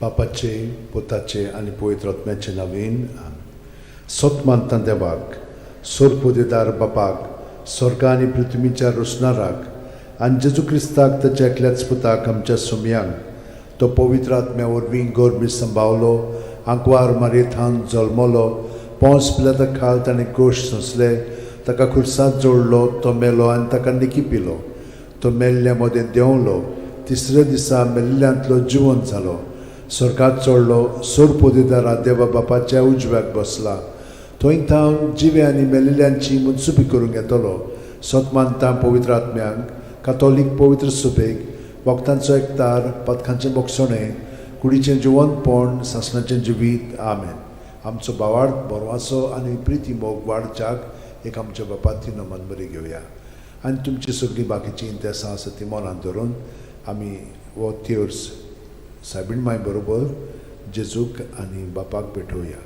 बापाचे पुताचे आनी पवित्र आत्म्याचे नांवेन सत मानता देवाक सोरपोदेदार बापाक स्वर्गा आनी पृथ्वीच्या रुसणाराक आनी जेजू क्रिस्ताक ताच्या एकल्याच पुताक आमच्या सुमयांक तो पवित्र आत्म्या वरवीं गोरबी सांबावलो आंकवार मारयेंत जल्मलो पोंस पिलाता खाल ताणें गोश सोंसले ताका खुर्सांत जोडलो तो मेलो आनी ताका निकी पिलो तो मेल्ल्या मदें देंवलो तिसऱ्या दिसा मेल्ल्यांतलो जिवंत जालो स्वर्गात चडलो सोरपोदेदारा देवा बापाच्या उजव्याक बसला थंय थावन जिवे आनी मेलिल्ल्यांची मुनसुबी करूंक येतलो सतमानता पवित्र आत्म्यांक कातोलीक पवित्र सुबेक वखदांचो एकतार पथकांचें मोगसणें कुडीचें जिवंतपण सासणाचें जिवीत आमेन आमचो बावार्थ बरवासो आनी प्रिती मोग वाडच्याक एक आमच्या बापाची नमन बरी घेवया आनी तुमची सगळीं बाकीची इंतेसां आसा ती मनांत धरून आमी वो थियोर्स सायबीण माय बरोबर जेजूक आनी बापाक भेटोवया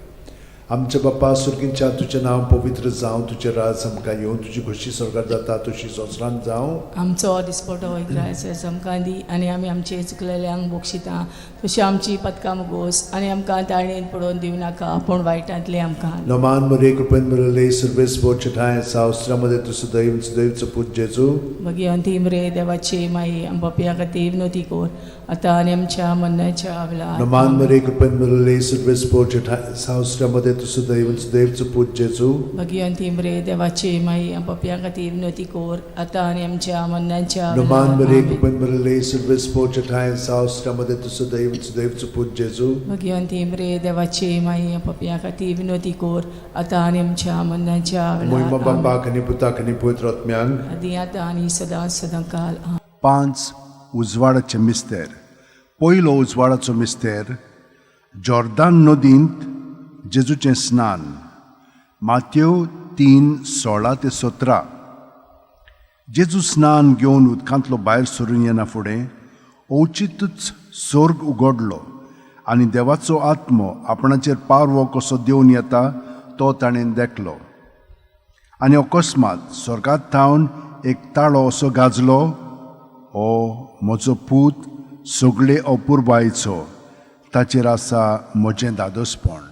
आमच्या बापा सुर्गींच्या तुजें नांव पवित्र जावं तुजें राज आमकां येवं तुजी खुशी स्वर्गात जाता तशी संवसारांत जावं आमचो दिसपटो वैग्रायस आमकां दी आनी आमी आमचे चुकलेल्यांक बोक्षिता तशी आमची पथकां मुगोस आनी आमकां ताळणेन पडोवन दिवं नाका पूण वायटांतले आमकां नमान मरे कृपेन मरले सर्वेस बोचठाय सावस्त्रामध्ये तुझं दैवचं पूज जेजू मगी अंतिम रे देवाचे माई आमच्या खातीर विनोती कोर आतां आनी आमच्या मरणाच्या वेळार नमान मरे कृपेन मरले सर्वेस बोचठाय सावस्त्रामध्ये तुझं दैवचं पूज जेजू मगी अंतिम रे देवाचे माई आमच्या खातीर विनोती कोर आतां आनी आमच्या मरणाच्या नमान मरे कृपेन मरले सर्वेस बोचठाय सावस्त्रामध्ये तुझं दैवचं पूज जेजू मगी अंतिम रे देवाचे माई आमच्या खातीर विनोती कोर आतां आनी आमच्या मरणाच्या महिमा वेळार बापाक आनी पुताक आनी पवित्र आत्म्यांक आदी आतां आनी सदां काल 5 उजवाडाचे मिस्तेर पयलो उजवाडाचो मिस्तेर जॉर्दान नदींत जेजूचें स्नान माथ्यो 3:16 ते 17 जेजू स्नान घेवन उदकांतलो भायर सरून येना फुडें ओचितूच स्वर्ग उगडलो आनी देवाचो आत्मो आपणाचेर पारवो कसो देवन येता तो ताणें देखलो आनी अकस्मात स्वर्गांत थावन एक ताळो असो गाजलो ओ म्हजो पूत सगळे अपुरबायेचो ताचेर आसा म्हजें दादोसपण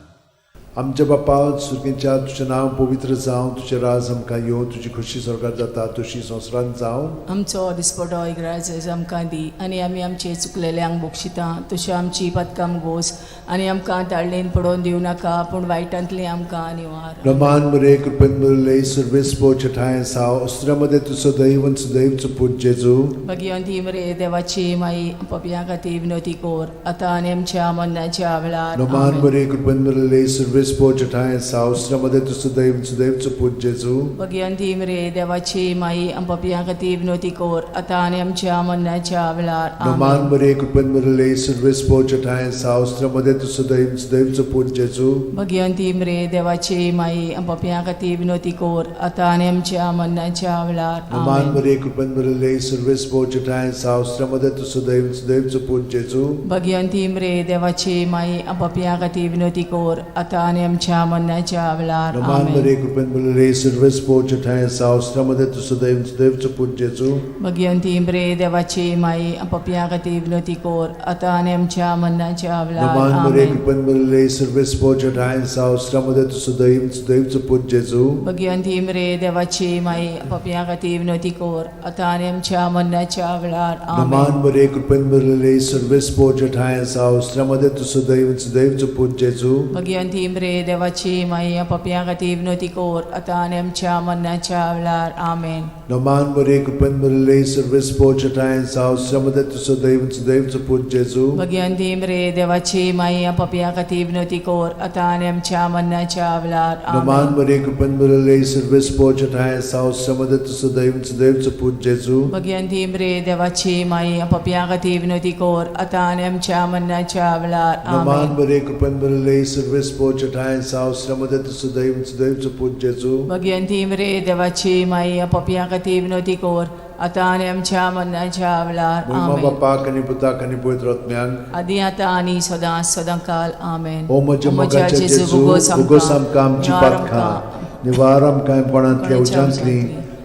आमच्या बापा सुर्गींच्या तुजें नांव पवित्र जावं तुजें राज आमकां येवं तुजी खुशी स्वर्गात जाता तशी संवसारांत जावं आमचो दिसपटो इग्रायज आमकां दी आनी आमी आमचे चुकलेल्यांक बोक्षिता तशें आमची पथकां मुगोस आनी आमकां ताळणेन पडोवन दिवं नाका पूण वायटांतले आमकां निवार नमान मरे कृपेन मरले सर्वेस बोचठाय सावस्त्रामध्ये तुझं दैवचं पूज जेजू मगी अंतिम रे देवाची माई आमच्या खातीर विनोती कोर आतां आनी आमच्या मरणाच्या वेळार नमान मरे कृपेन मरले सर्वेस बोचठाय सावस्त्रामध्ये तुझं दैवचं पूज जेजू मगी अंतिम रे देवाची माई आमच्या खातीर विनोती कोर आतां आनी आमच्या मरणाच्या वेळार नमान मरे कृपेन मरले सर्वेस बोचठाय सावस्त्रामध्ये तुझं दैवचं पूज जेजू मगी अंतिम रे देवाची माई आमच्या खातीर विनोती कोर आतां आनी आमच्या मरणाच्या वेळार नमान मरे कृपेन मरले सर्वेस बोचठाय सावस्त्रामध्ये तुझं दैवचं पूज जेजू मगी अंतिम रे देवाची माई आमच्या खातीर विनोती कोर आतां आनी आमच्या मरणाच्या वेळार नमान मरे कृपेन मरले सर्वेस बोचठाय सावस्त्रामध्ये तुझं दैवचं पूज जेजू मगी अंतिम रे देवाची माई आमच्या खातीर विनोती कोर आतां आनी आमच्या मरणाच्या नमान वेळार मरे कृपेन मरले सर्वेस बोचठाय सावस्त्रामध्ये तुझं दैवचं पूज जेजू मगी अंतिम रे देवाची माई आमच्या खातीर विनोती कोर आतां आनी आमच्या मरणाच्या वेळार नमान मरे कृपेन मरले सर्वेस बोचठाय सावस्त्रामध्ये तुझं दैवचं पूज जेजू मगी अंतिम रे देवाची माई आमच्या खातीर विनोती कोर आतां आनी आमच्या मरणाच्या वेळार आमेन नमान मरे कृपेन मरले सर्वेस बोचठाय सावस्त्रामध्ये तुझं दैवचं पूज जेजू मगी अंतिम रे देवाची माई आमच्या खातीर विनोती कोर आतां आनी आमच्या मरणाच्या वेळार नमान मरे कृपेन मरले सर्वेस बोचठाय सावस्त्रामध्ये तुझं दैवचं पूज जेजू मगी अंतिम रे देवाची माई आमच्या खातीर विनोती कोर आतां आनी आमच्या मरणाच्या वेळार नमान मरे कृपेन मरले सर्वेस बोचठाय सावस्त्रामध्ये तुझं दैवचं पूज जेजू मगी अंतिम रे देवाची माई आमच्या खातीर विनोती कोर आतां आनी आमच्या मरणाच्या वेळार महिमा आमेन बापाक आनी पुताक आनी पवित्र आत्म्यांक आदी आतां आनी सदां काल आमेन ओ म्हज्या मोगाचे जेजू उगोस आमकां आमची पातखां निवार आमकां पणांतल्या उज्यांतली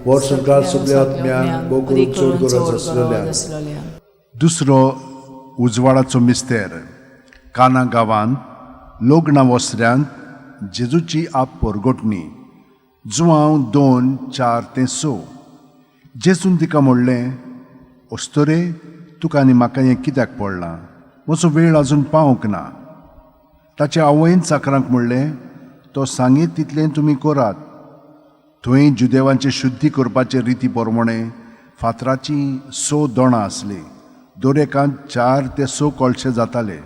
वर सरकार सगळ्या आत्म्यांक भोव करून चड गरज आसलेल्या दुसरो उजवाडाचो मिस्तेर काना गांवांत लोग्ना वस्त्र्यांत जेजूची आप परगोटणी जुवांव 2, 4 ते 6. जेजून तिका म्हणलें, अस्तोरे, तुका आनी म्हाका हें कित्याक पडलां? म्हजो वेळ आजून पावूंक ना. ताच्या आवयन चाकरांक म्हणलें, तो सांगीत तितलें तुमी करात. थंय जुदेवांचे शुद्धी करपाचे रिती प्रमाणे फातराची 6 दोणां आसलीं. दरेकांत 4 ते 6 कळशे जाताले.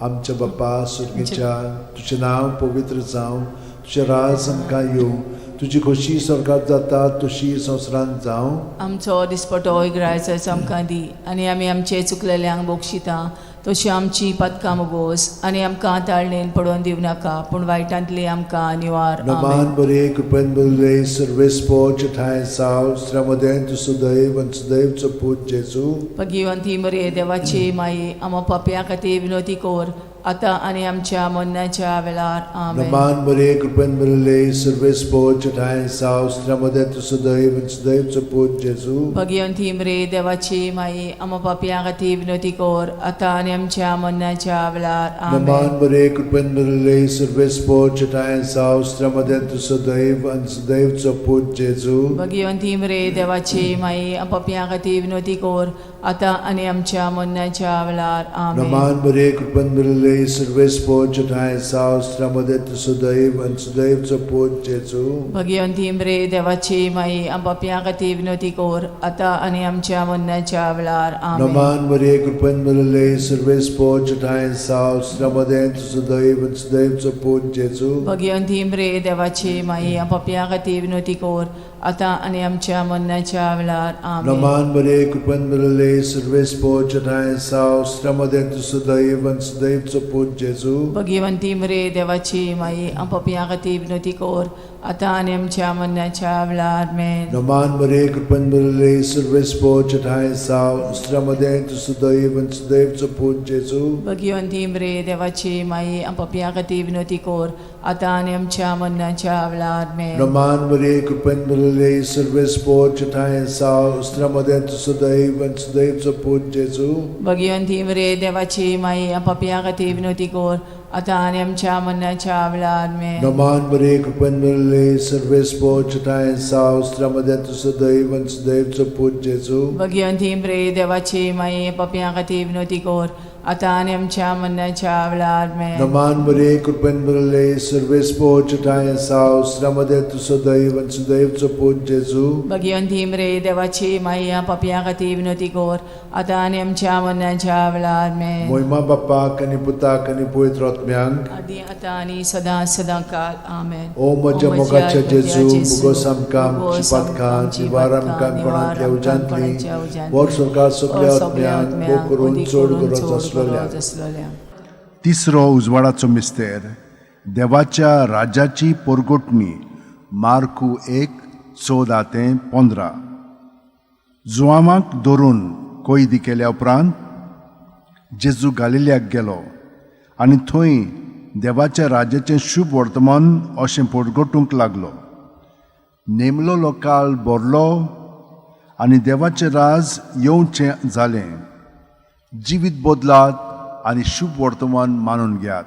आमच्या बाप्पा सुर्गेच्या, तुजें नांव पवित्र जावं, तुजें राज आमकां येवं, तुजी खोशी स्वर्गांत जाता तशी संवसारांत जावं. आमचो दिसपटो इग्रायचो आमकां दी, आनी आमी आमचे चुकलेल्यांक बोगशिता तशी आमची पदकां मोगोस, आनी आमकां ताळणेन पडोवन दिवं नाका, पूण वायटांतली आमकां निवार. नमान बरे कृपेन बरले सर्वेस्पोच ठाय साव श्रमदेन तु सुदैव आणि सुदैवचो पूत जेजू. भगवंती मरे देवाची माई, आमो पापया खातीर विनोदी कोर, आता आनी आमच्या मरणाच्या वेळार. आमेन. नमान बरे कृपेन बरले सर्वेस्पोच ठाय साव श्रमदेन तु सुदैव आणि सुदैवचो पूत जेजू. भगवंती मरे देवाची माई, आमो पापया खातीर विनोदी कोर, आता आनी आमच्या मरणाच्या वेळार. आमेन. नमान बरे कृपेन बरले सर्वेस्पोच ठाय साव श्रमदेन तु सुदैव आणि सुदैवचो पूत जेजू. भगवंती मरे देवाची माई, आमो पापया खातीर विनोदी कोर, आता आनी आमच्या मरणाच्या वेळार. आमेन. नमान बरे कृपेन बरले सर्वेस्पोच ठाय साव श्रमदेन तु सुदैव आणि सुदैवचो पूत जेजू. भगवंती मरे देवाची माई, आमो पापया खातीर विनोदी कोर, आता आनी आमच्या मरणाच्या वेळार. आमेन. नमान बरे कृपेन बरले सर्वेस्पोच ठाय साव श्रमदेन तु सुदैव आणि सुदैवचो पूत जेजू. भगवंती मरे देवाची माई, आमो पापया खातीर विनोदी कोर, आता आनी आमच्या मरणाच्या वेळार. आमेन. नमान बरे कृपेन बरले सर्वेस्पोच ठाय साव श्रमदेन तु सुदैव आणि सुदैवचो पूत जेजू. भगवंती मरे देवाची माई, आमो पापया खातीर विनोदी कोर, आता आनी आमच्या मरणाच्या वेळार. आमेन. नमान बरे कृपेन बरले सर्वेस्पोच ठाय साव श्रमदेन तु सुदैव आणि सुदैवचो पूत जेजू. भगवंती मरे देवाची माई, आमो पापया खातीर विनोदी कोर, आता आनी आमच्या मरणाच्या वेळार. आमेन. नमान बरे कृपेन बरले सर्वेस्पोच ठाय साव श्रमदेन तु सुदैव आणि सुदैवचो पूत जेजू. भगवंती मरे देवाची माई, आमो पापया खातीर विनोदी कोर, आता आनी आमच्या मरणाच्या वेळार. आमेन. नमान बरे कृपेन बरले सर्वेस्पोच ठाय साव श्रमदेन तु सुदैव आणि सुदैवचो पूत जेजू. भगवंती मरे देवाची माई, आमो पापया खातीर विनोदी कोर, आता आनी आमच्या मरणाच्या वेळार. आमेन. नमान बरे कृपेन बरले सर्वेस्पोच ठाय साव श्रमदेन तु सुदैव आणि सुदैवचो पूत जेजू. भगवंती मरे देवाची माई, आमो पापया खातीर विनोदी कोर, आता आनी आमच्या मरणाच्या वेळार. आमेन. मोहिमा बाप्पाक आणि पुताक आणि पवित्र आत्म्यांक. आदी आता आनी सदां सदांकाळ. आमेन. ओ म्हज्या मोगाच्या जेजू, मुगोस आमकां आमची पातकां, जिवार आमकां कोणांतल्या उजांतली, वर सरकार सगळ्या आत्म्यांक भोव करून चड गरज आसलेल्या. तिसरो उजवाडाचो मिस्तेर, देवाच्या राज्याची परगोटणी. मार्कू 1:14-15. जुआमाक धरून कैदी केल्या उपरांत जेजू गालिल्याक गेलो आनी थंय देवाच्या राज्याचें शुभ वर्तमान अशें परगोटूंक लागलो. नेमलोलो काळ भरलो आनी देवाचें राज येवचें जालें. जिवीत बदलात आनी शुभ वर्तमान मानून घेयात.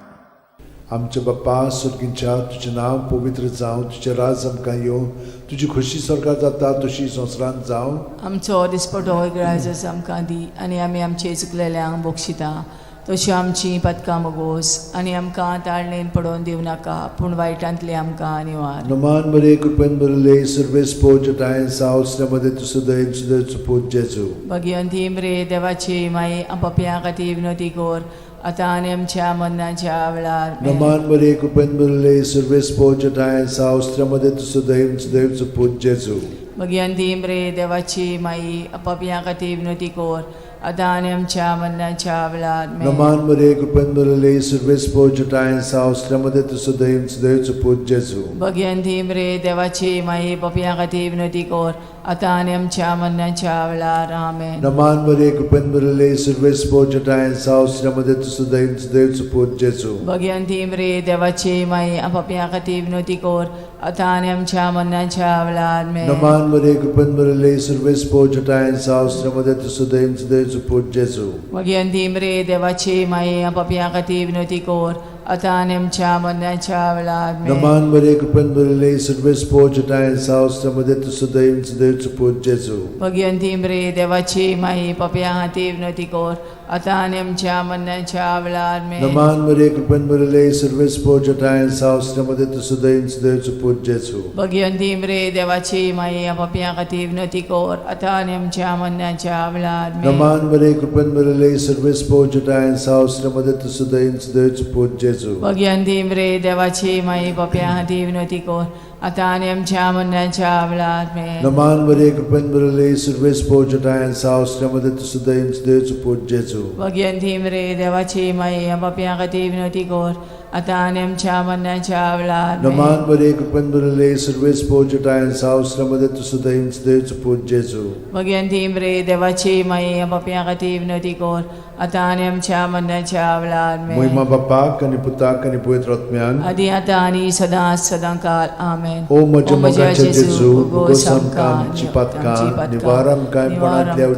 आमच्या बाप्पा सुर्गीच्या, तुजें नांव पवित्र जावं, तुजें राज आमकां येवं, तुजी खोशी स्वर्गांत जाता तशी संवसारांत जावं. आमचो दिसपटो इग्रायचो आमकां दी, आनी आमी आमचे चुकलेल्यांक बोगशिता तशी आमची पदकां मोगोस, आनी आमकां ताळणेन पडोवन दिवं नाका, पूण वायटांतली आमकां निवार. नमान बरे कृपेन बरले सर्वेस्पोच ठाय साव श्रमदेन तु सुदैव सुदैवचो पूत जेजू. भगवंती मरे देवाची माई, आमो पापया खातीर विनोदी कोर, आता आनी आमच्या मरणाच्या वेळार. आमेन. नमान बरे कृपेन बरले सर्वेस्पोच ठाय साव श्रमदेन तु सुदैव सुदैवचो पूत जेजू. भगवंती मरे देवाची माई, आमो पापया खातीर विनोदी कोर, आता आनी आमच्या मरणाच्या वेळार. आमेन. नमान बरे कृपेन बरले सर्वेस्पोच ठाय साव श्रमदेन तु सुदैव सुदैवचो पूत जेजू. भगवंती मरे देवाची माई, पापया खातीर विनोदी कोर, आतां आनी आमच्या मरणाच्या वेळार आमेन. Naman Maria, कृपेन भरले सर्वेस पोचटाय सावस्रामध्ये तुझं देवचं पूत जेजू. भगवंती मरे देवाची माई आपापल्या खातीर विनोदी कोर आतां आनी आमच्या मरणाच्या वेळार आमेन. Naman Maria, कृपेन भरले सर्वेस पोचटाय सावस्रामध्ये तुझं देवचं पूत जेजू. भगवंती मरे देवाची माई आपापल्या खातीर विनोदी कोर आतां आनी आमच्या मरणाच्या वेळार आमेन. Naman Maria, कृपेन भरले सर्वेस पोचटाय सावस्रामध्ये तुझं देवचं पूत जेजू. भगवंती मरे देवाची माई आपापल्या खातीर विनोदी कोर आतां आनी आमच्या मरणाच्या वेळार आमेन. Naman Maria, कृपेन भरले सर्वेस पोचटाय सावस्रामध्ये तुझं देवचं पूत जेजू. भगवंती मरे देवाची माई आपापल्या खातीर विनोदी कोर आतां आनी आमच्या मरणाच्या वेळार आमेन. Naman Maria, कृपेन भरले सर्वेस पोचटाय सावस्रामध्ये तुझं देवचं पूत जेजू. भगवंती मरे देवाची माई आपापल्या खातीर विनोदी कोर आतां आनी आमच्या मरणाच्या वेळार आमेन. Naman Maria, कृपेन भरले सर्वेस पोचटाय सावस्रामध्ये तुझं देवचं पूत जेजू. भगवंती मरे देवाची माई आपापल्या खातीर विनोदी कोर आतां आनी आमच्या मरणाच्या वेळार आमेन. Naman Maria, कृपेन भरले सर्वेस पोचटाय सावस्रामध्ये तुझं देवचं पूत जेजू. भगवंती मरे देवाची माई आपापल्या खातीर विनोदी कोर आतां आनी आमच्या मरणाच्या वेळार आमेन. महिमा बापाक आणि पुताक आणि पवित्र आत्म्यान आदी आतां आनी सदां काळ आमेन. ओ म्हज्या मोगाचे जेजू, उगोस आमकां आमची पातकां निवार आमकां कोणांतल्या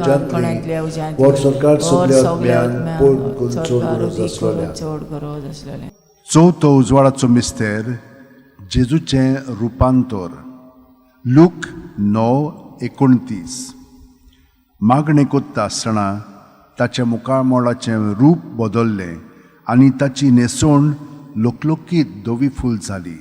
उज्यांतली वर सरकार सगल्या आत्म्यान पोट चोड गरज आसलेलें. चवथो उजवाडाचो मिस्तेर जेजूचें रुपांतर. लूक 9:29. मागणें कोत्ता आसतना ताच्या मुखामोळाचें रूप बदल्लें आनी ताची न्हेसोण लोकलोकीत धवी फूल जाली.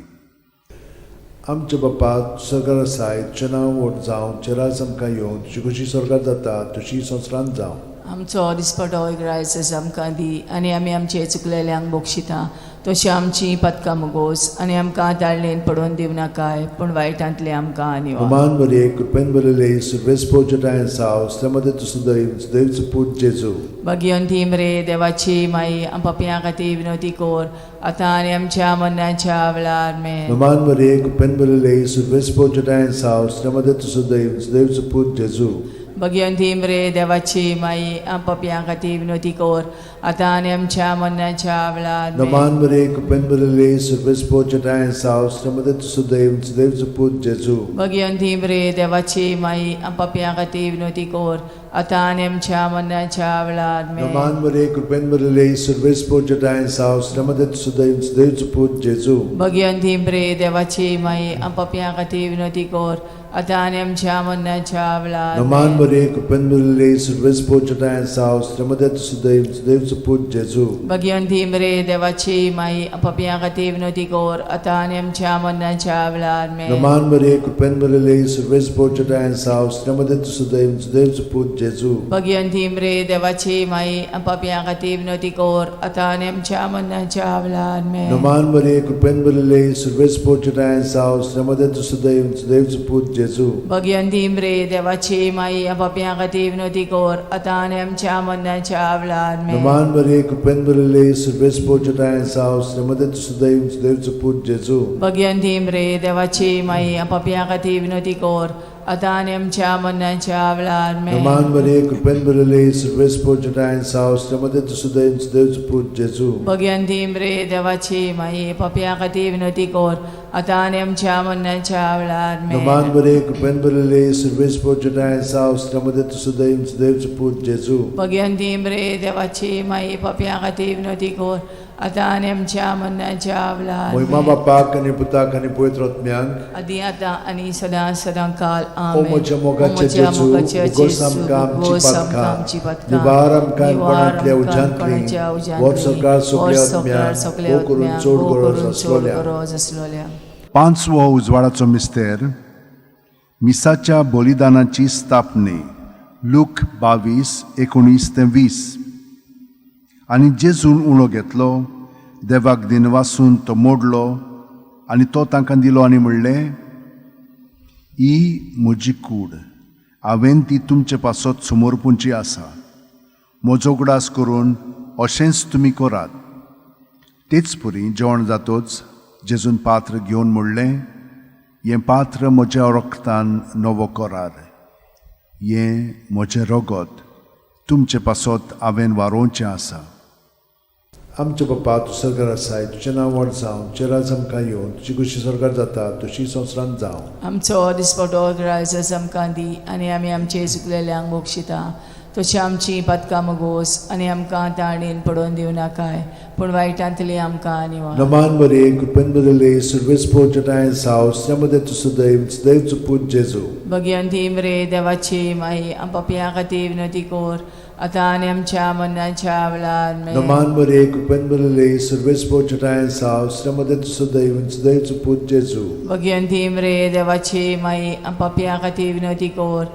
आमच्या बापा सगळं आसाय तुजें नांव व्हड जावं, तुजें राज आमकां येवं, तुजी कशी स्वर्गांत जाता तशी संवसारांत जावं. आमचो दिसपटो इग्रायस आमकां दी आनी आमी आमचे चुकलेल्यांक बोगशिता तशी आमची पदकां मुगोस आनी आमकां ताळणेन पडोवन दिवं नाकाय पूण वायटांतले आमकां निवार. Naman Maria, कृपेन भरले सर्वेस पोचटाय सावस्रामध्ये तुझं देवचं पूत जेजू. भगवंती मरे देवाची माई आपापल्या खातीर विनोदी कोर आतां आनी आमच्या मरणाच्या वेळार आमेन. Naman Maria, कृपेन भरले सर्वेस पोचटाय सावस्रामध्ये तुझं देवचं पूत जेजू. भगवंती मरे देवाची माई आपापल्या खातीर विनोदी कोर आतां आनी आमच्या मरणाच्या वेळार आमेन. Naman Maria, कृपेन भरले सर्वेस पोचटाय सावस्रामध्ये तुझं देवचं पूत जेजू. भगवंती मरे देवाची माई आपापल्या खातीर विनोदी कोर आतां आनी आमच्या मरणाच्या वेळार आमेन. Naman Maria, कृपेन भरले सर्वेस पोचटाय सावस्रामध्ये तुझं देवचं पूत जेजू. भगवंती मरे देवाची माई आपापल्या खातीर विनोदी कोर आतां आनी आमच्या मरणाच्या वेळार Naman आमेन. Maria, कृपेन भरले सर्वेस पोचटाय सावस्रामध्ये तुझं देवचं पूत जेजू. भगवंती मरे देवाची माई आपापल्या खातीर विनोदी कोर आतां आनी आमच्या मरणाच्या वेळार आमेन. Naman Maria, कृपेन भरले सर्वेस पोचटाय सावस्रामध्ये तुझं देवचं पूत जेजू. भगवंती मरे देवाची माई आपापल्या खातीर विनोदी कोर आतां आनी आमच्या मरणाच्या वेळार आमेन. Naman Maria, कृपेन भरले सर्वेस पोचटाय सावस्रामध्ये तुझं देवचं पूत जेजू. भगवंती मरे देवाची माई आपापल्या खातीर विनोदी कोर आतां आनी आमच्या मरणाच्या वेळार आमेन. Naman Maria, कृपेन भरले सर्वेस पोचटाय सावस्रामध्ये तुझं देवचं पूत जेजू. भगवंती मरे देवाची माई आपापल्या खातीर विनोदी कोर आतां आनी आमच्या मरणाच्या वेळार आमेन. Naman Maria, कृपेन भरले सर्वेस पोचटाय सावस्रामध्ये तुझं देवचं पूत जेजू. भगवंती मरे देवाची माई आपापल्या खातीर विनोदी कोर आतां आनी आमच्या मरणाच्या वेळार आमेन. Naman Maria, कृपेन भरले सर्वेस पोचटाय सावस्रामध्ये तुझं देवचं पूत जेजू. भगवंती मरे देवाची माई आपापल्या खातीर विनोदी कोर आतां आनी आमच्या मरणाच्या वेळार महिमा आमेन. बापाक आणि पुताक आणि पवित्र आत्म्याक आदी आतां आनी सदां काळ ओ आमेन. म्हज्या मोगाचे जेजू, उगोस आमकां आमची पातकां निवार आमकां कोणांतल्या उज्यांतली वर सरकार सगल्या आत्म्याक ओ करून चोड गरज आसलोल्या. पांचवो उजवाडाचो मिस्तेर मिसाच्या बलिदानाची स्थापने. लूक 22:19-20. आनी जेजून उणो घेतलो, देवाक दिनवासून तो मोडलो आनी तो तांकां दिलो आनी म्हणलें, ही म्हजी कूड, हांवें ती तुमचे पासत समोरपुंची आसा. म्हजो उगडास करून अशेंच तुमी करात. तेच परी जेवण जातोच जेजून पात्र घेवन म्हणलें, हें पात्र म्हज्या रक्तान नवो करार. हें म्हजें रगत तुमचे पासत हांवें वारोवचें आसा. आमचे बापा तूं स्वर्गार आसाय, तुजें नांव व्हड जावं, तुजें राज आमकां येवं, तुजी कुशी स्वर्गार जाता तशी संवसारांत जावं. आमचो दिसपटो रायज आमकां दी आनी आमी आमचे चुकलेल्यांक बक्षिता. तशी आमची पातकां मोगोस आनी आमकां ताणीन पडोवन दिवं नाकाय, पूण वायटांतली आमकां निवार. नमान बरे कृपेन बदले सुरवेस पोचटाय साव श्रमदे तुसो दैवचो पूत जेजू. भगवंती मरे देवाची माई आम पापयां खातीर विनंती कोर, आतां आनी आमच्या मरणाच्या वेळार आमेन. नमान बरे कृपेन बदले सुरवेस पोचटाय साव श्रमदे तुसो दैवचो पूत जेजू. भगवंती मरे देवाची माई आम पापयां खातीर विनंती कोर,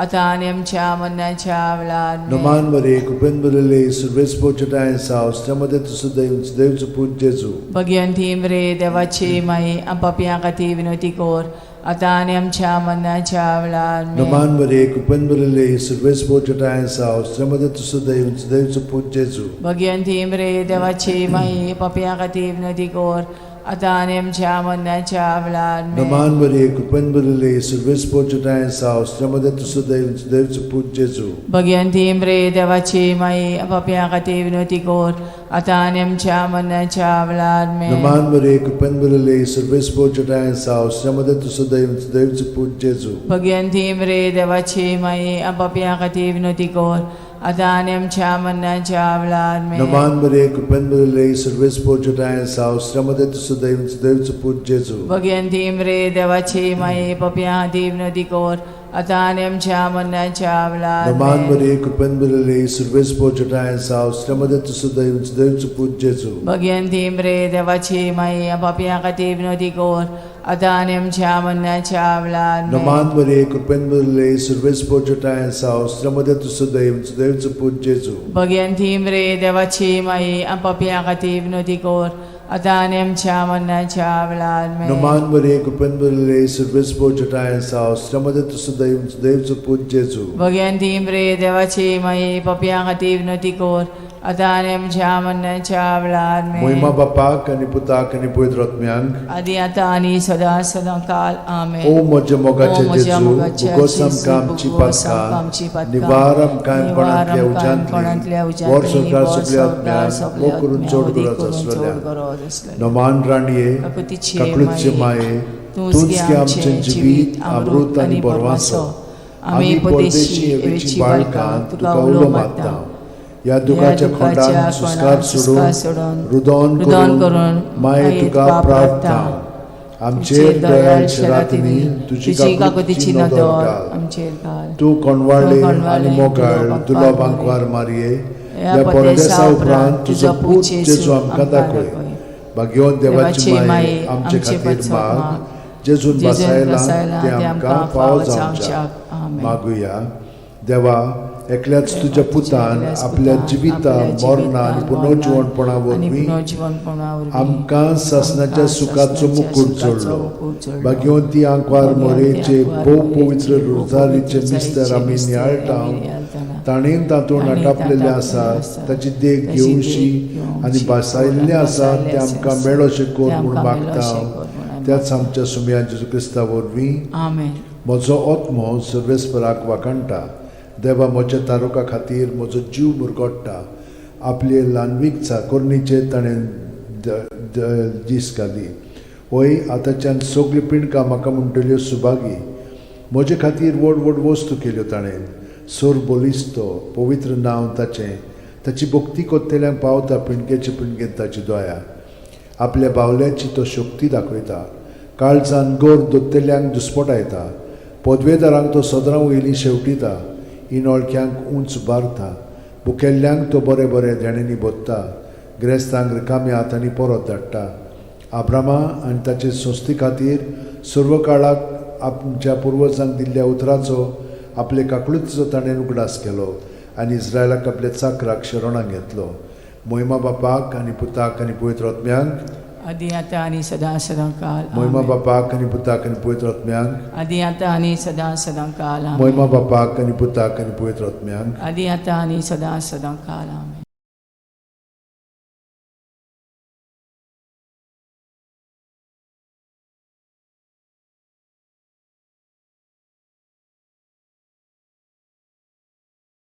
आतां आनी आमच्या मरणाच्या वेळार आमेन. नमान बरे कृपेन बदले सुरवेस पोचटाय साव श्रमदे तुसो दैवचो पूत जेजू. भगवंती मरे देवाची माई आम पापयां खातीर विनंती कोर, आतां आनी आमच्या मरणाच्या वेळार आमेन. नमान बरे कृपेन बदले सुरवेस पोचटाय साव श्रमदे तुसो दैवचो पूत जेजू. भगवंती मरे देवाची माई पापयां खातीर विनंती कोर, आतां आनी आमच्या मरणाच्या वेळार आमेन. नमान बरे कृपेन बदले सुरवेस पोचटाय साव श्रमदे तुसो दैवचो पूत जेजू. भगवंती मरे देवाची माई पापयां खातीर विनंती कोर, आतां आनी आमच्या मरणाच्या वेळार आमेन. नमान बरे कृपेन बदले सुरवेस पोचटाय साव श्रमदे तुसो दैवचो पूत जेजू. भगवंती मरे देवाची माई पापयां खातीर विनंती कोर, आतां आनी आमच्या मरणाच्या वेळार आमेन. नमान बरे कृपेन बदले सुरवेस पोचटाय साव श्रमदे तुसो दैवचो पूत जेजू. भगवंती मरे देवाची माई पापयां खातीर विनंती कोर, आतां आनी आमच्या मरणाच्या वेळार नमान आमेन. बरे कृपेन बदले सुरवेस पोचटाय साव श्रमदे तुसो दैवचो पूत जेजू. भगवंती मरे देवाची माई पापयां खातीर विनंती कोर, आतां आनी आमच्या मरणाच्या वेळार आमेन. नमान बरे कृपेन बदले सुरवेस पोचटाय साव श्रमदे तुसो दैवचो पूत जेजू. भगवंती मरे देवाची माई पापयां खातीर विनंती कोर, आतां आनी आमच्या मरणाच्या वेळार आमेन. नमान बरे कृपेन बदले सुरवेस पोचटाय साव श्रमदे तुसो दैवचो पूत जेजू. भगवंती मरे देवाची माई पापयां खातीर विनंती कोर, आतां आनी आमच्या मरणाच्या वेळार आमेन. महिमा बापाक आनी पुताक आनी पवित्र आत्म्यांक. आदी आतां आनी सदां काल आमेन. ओ म्हज्या मोगाचे ओ म्हज्या जेजू, मोगाच्या भुगोस जेजू, आमकां आमची भुगोस आमकां आमची पातकां, पातकां, निवार आमकां निवार कोणांतल्या आमकां कोणांतल्या उज्यांतली, वर सरकार वर सगल्या सरकार आत्म्यांक, सगल्या वो करून चड आत्म्यांक, गरज करून आसलेल्या. चड गरज आसलेल्या. नमान राणये, काकुतीचे काकुळीचे माये, तूंच घे आमचें जिवीत, अमृत आनी बोरवासो. आमी परदेशी येवेची बाळकां तुका उलो मागता. ह्या दुखाच्या खोंडान सुस्कार सोडून रुदोन करून माये तुका प्रार्थना. आमचेर दयाळ शरातनी तुजी काकुतीची नदर घाल. आमचेर घाल. तूं कोणवाळे आनी मोगाळ दुलोब आंकवार मारये, ह्या परदेसा उपरांत तुजो पूत जेजू आमकां दाखय. भाग्यवान देवाची माये, आमचे खातीर माग, जेजून बसायला ते आमकां फावो जावच्याक मागुया. देवा, एकल्याच तुज्या पुतान आपल्या जिविता मरणा आनी पुनर्जीवनपणा वरवीं आमकां सासणाच्या सुखाचो मुकूट जोडलो. भाग्यवंती आंकवार मोरेचे भोव पवित्र रोजारीचे मिस्तर आमी नियाळटाव. ताणेन तातूंत आटापलेले आसा ताची देख घेवशी आनी बसायल्ले आसा ते आमकां मेळोशे कोर म्हूण मागता. त्याच आमच्या सुम्या जेजू क्रिस्ता वरवीं म्हजो आत्मो सर्वेस्पराक वाकणटा. देवा, म्हज्या तारुका खातीर म्हजो जीव मुरगोडटा. आपले ल्हानवीक चाकोरणीचे ताणें दीस घाली. होय, आतांच्यान सगळी पिणकां म्हाका म्हणटल्यो सुभागी. म्हजे खातीर व्हड व्हड वस्तू केल्यो ताणें. सोर बोलिस्तो, पवित्र नांव ताचें. ताची भक्ती कोत्तेल्यांक पावता पिणकेचे पिणकेंत ताची दोया. आपल्या बावल्याची तो शक्ती दाखयता. काळजान गोर दोत्तेल्यांक दुस्पटायता. पदवेदारांक तो सदरां वयलीं शेवटिता. इनोळख्यांक उंच बारता. भुकेल्ल्यांक तो बरे बरे देणेनी बोदता. गिरेस्तांक रिकाम्या हातांनी परत धाडटा. आब्रामा आनी ताचे संस्थे खातीर सर्व काळाक आमच्या पुर्वजांक दिल्ल्या उतराचो आपले काकळुचो ताणें उगडास केलो आनी इस्रायलाक आपल्या चाकराक शरणांत घेतलो. महिमा बापाक आनी पुताक आनी पवित्र आत्म्यांक. आदी आतां आनी सदां काल. महिमा बापाक आनी पुताक आनी पवित्र आत्म्यांक. आदी आतां आनी सदां काल. महिमा बापाक आनी पुताक आनी पवित्र आत्म्यांक. आदी आतां आनी सदां काल. आमेन.